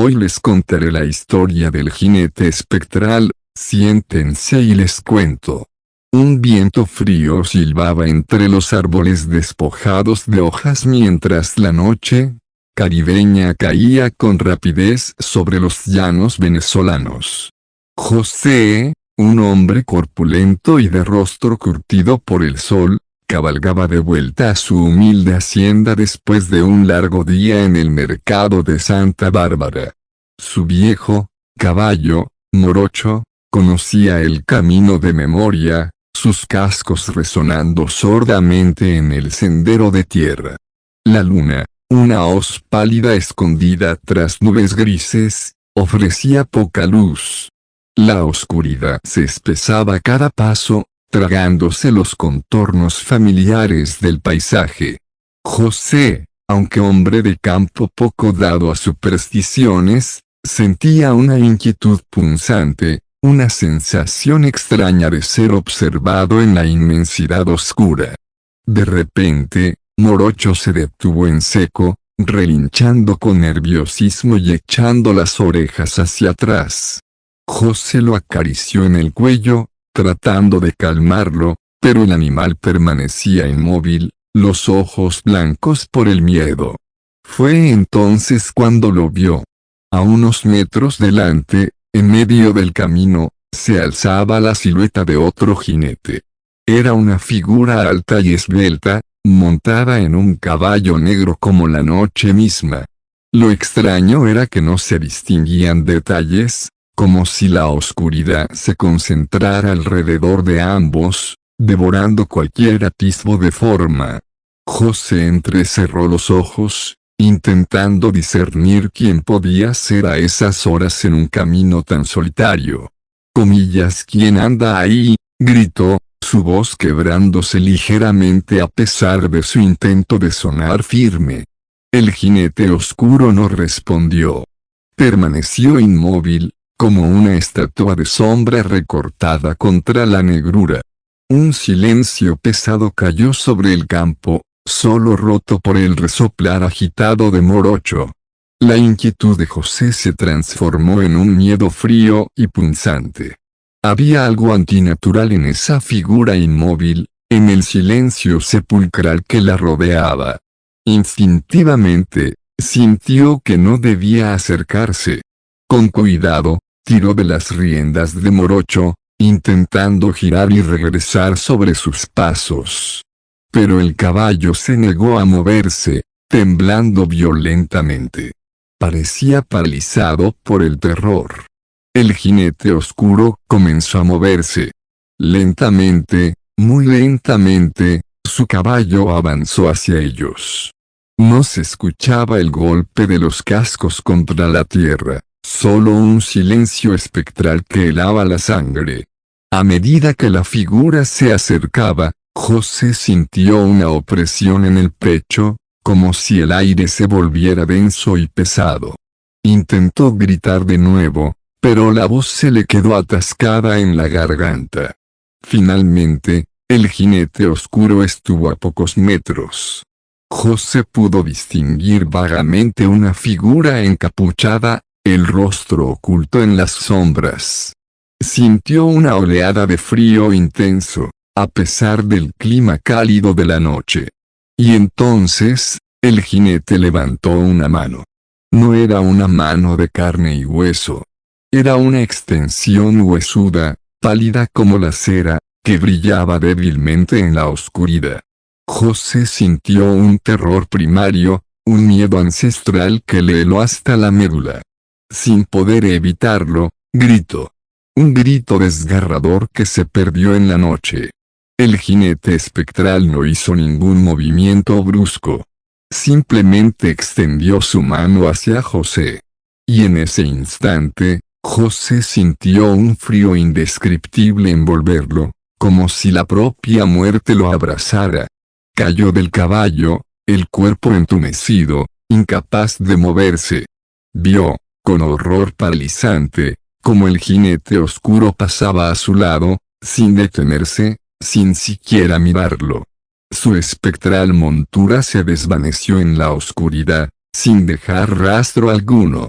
Hoy les contaré la historia del jinete espectral. Siéntense y les cuento. Un viento frío silbaba entre los árboles despojados de hojas mientras la noche caribeña caía con rapidez sobre los llanos venezolanos. José, un hombre corpulento y de rostro curtido por el sol, cabalgaba de vuelta a su humilde hacienda después de un largo día en el mercado de Santa Bárbara. Su viejo caballo, Morocho, conocía el camino de memoria, sus cascos resonando sordamente en el sendero de tierra. La luna, una hoz pálida escondida tras nubes grises, ofrecía poca luz. La oscuridad se espesaba a cada paso, tragándose los contornos familiares del paisaje. José, aunque hombre de campo poco dado a supersticiones, sentía una inquietud punzante, una sensación extraña de ser observado en la inmensidad oscura. De repente, Morocho se detuvo en seco, relinchando con nerviosismo y echando las orejas hacia atrás. José lo acarició en el cuello, tratando de calmarlo, pero el animal permanecía inmóvil, los ojos blancos por el miedo. Fue entonces cuando lo vio. A unos metros delante, en medio del camino, se alzaba la silueta de otro jinete. Era una figura alta y esbelta, montada en un caballo negro como la noche misma. Lo extraño era que no se distinguían detalles, como si la oscuridad se concentrara alrededor de ambos, devorando cualquier atisbo de forma. José entrecerró los ojos, intentando discernir quién podía ser a esas horas en un camino tan solitario. ¿Quién anda ahí?, gritó, su voz quebrándose ligeramente a pesar de su intento de sonar firme. El jinete oscuro no respondió. Permaneció inmóvil, como una estatua de sombra recortada contra la negrura. Un silencio pesado cayó sobre el campo, solo roto por el resoplar agitado de Morocho. La inquietud de José se transformó en un miedo frío y punzante. Había algo antinatural en esa figura inmóvil, en el silencio sepulcral que la rodeaba. Instintivamente, sintió que no debía acercarse. Con cuidado, tiró de las riendas de Morocho, intentando girar y regresar sobre sus pasos. Pero el caballo se negó a moverse, temblando violentamente. Parecía paralizado por el terror. El jinete oscuro comenzó a moverse. Lentamente, muy lentamente, su caballo avanzó hacia ellos. No se escuchaba el golpe de los cascos contra la tierra, solo un silencio espectral que helaba la sangre. A medida que la figura se acercaba, José sintió una opresión en el pecho, como si el aire se volviera denso y pesado. Intentó gritar de nuevo, pero la voz se le quedó atascada en la garganta. Finalmente, el jinete oscuro estuvo a pocos metros. José pudo distinguir vagamente una figura encapuchada, el rostro oculto en las sombras. Sintió una oleada de frío intenso, a pesar del clima cálido de la noche. Y entonces, el jinete levantó una mano. No era una mano de carne y hueso. Era una extensión huesuda, pálida como la cera, que brillaba débilmente en la oscuridad. José sintió un terror primario, un miedo ancestral que le heló hasta la médula. Sin poder evitarlo, gritó. Un grito desgarrador que se perdió en la noche. El jinete espectral no hizo ningún movimiento brusco. Simplemente extendió su mano hacia José. Y en ese instante, José sintió un frío indescriptible envolverlo, como si la propia muerte lo abrazara. Cayó del caballo, el cuerpo entumecido, incapaz de moverse. Vio, con horror paralizante, como el jinete oscuro pasaba a su lado, sin detenerse, sin siquiera mirarlo. Su espectral montura se desvaneció en la oscuridad, sin dejar rastro alguno.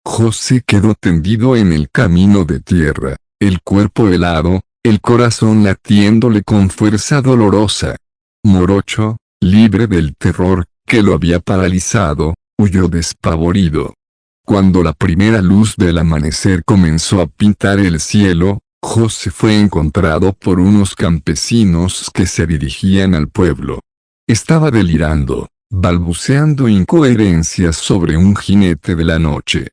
José quedó tendido en el camino de tierra, el cuerpo helado, el corazón latiéndole con fuerza dolorosa. Morocho, libre del terror que lo había paralizado, huyó despavorido. Cuando la primera luz del amanecer comenzó a pintar el cielo, José fue encontrado por unos campesinos que se dirigían al pueblo. Estaba delirando, balbuceando incoherencias sobre un jinete de la noche.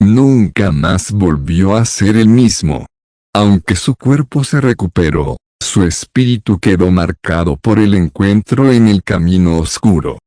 Nunca más volvió a ser el mismo. Aunque su cuerpo se recuperó, su espíritu quedó marcado por el encuentro en el camino oscuro.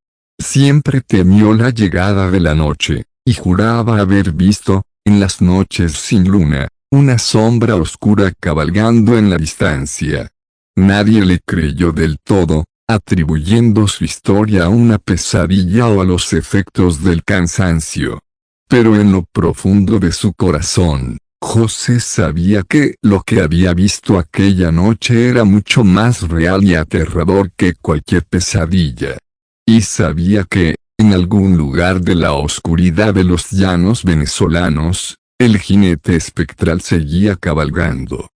Siempre temió la llegada de la noche, y juraba haber visto, en las noches sin luna, una sombra oscura cabalgando en la distancia. Nadie le creyó del todo, atribuyendo su historia a una pesadilla o a los efectos del cansancio. Pero en lo profundo de su corazón, José sabía que lo que había visto aquella noche era mucho más real y aterrador que cualquier pesadilla. Y sabía que, en algún lugar de la oscuridad de los llanos venezolanos, el jinete espectral seguía cabalgando.